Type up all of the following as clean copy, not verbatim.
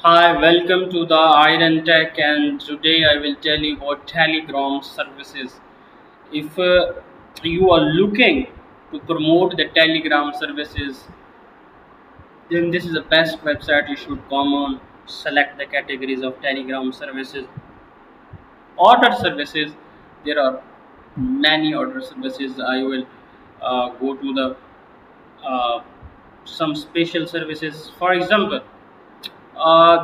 Hi, welcome to the Iron Tech, and today I will tell you about Telegram services. If you are looking to promote the Telegram services, then this is the best website you should come on. Select the categories of Telegram services. Order services, there are many order services. I will go to the uh, some special services. For example,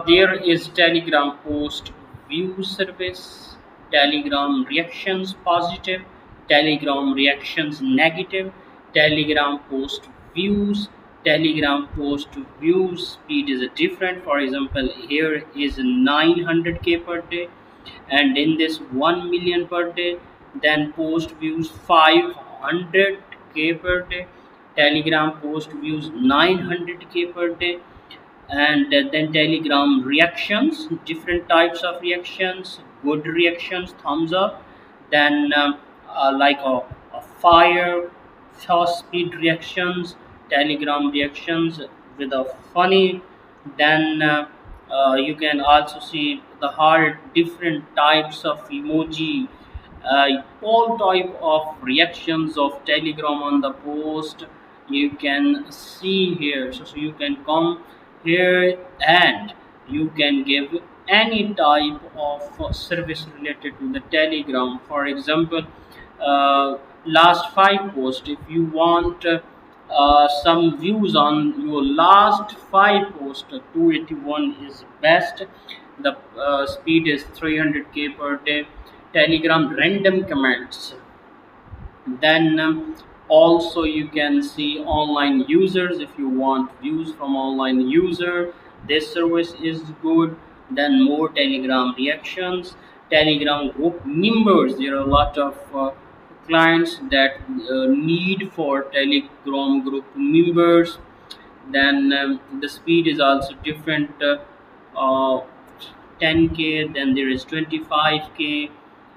there is Telegram post view service, Telegram reactions positive, Telegram reactions negative, Telegram post views, Telegram post views speed is different. For example, here is 900k per day, and in this 1 million per day. Then post views 500k per day, Telegram post views 900k per day. And then Telegram reactions, different types of reactions, good reactions, thumbs up. Then like a fire, fast speed reactions, Telegram reactions with a funny. Then you can also see the heart, different types of emoji, all type of reactions of Telegram on the post you can see here. So you can come here and you can give any type of service related to the Telegram. For example, last five posts, if you want some views on your last five posts, 281 is best. The speed is 300k per day. Telegram random comments. Then also you can see online users. If you want views from online user, this service is good. Then more Telegram reactions, Telegram group members. There are a lot of clients that need for Telegram group members. Then the speed is also different. Uh, 10k, then there is 25k,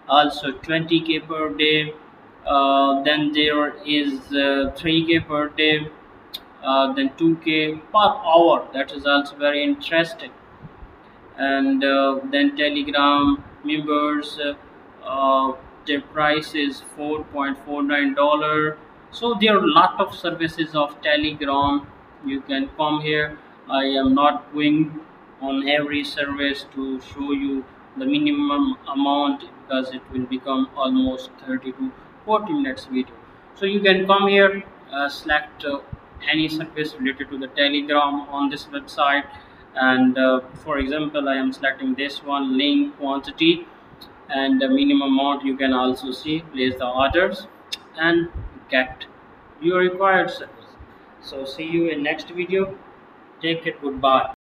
also 20k per day. Then there is 3k per day, then 2k per hour. That is also very interesting. And then Telegram members, their price is $4.49. So there are a lot of services of Telegram. You can come here. I am not going on every service to show you the minimum amount, because it will become almost 30 to 40 minutes video. So you can come here, select any service related to the Telegram on this website. And for example, I am selecting this one, link quantity, and the minimum amount. You can also see, place the orders and get your required service. So see you in next video. Take it, goodbye.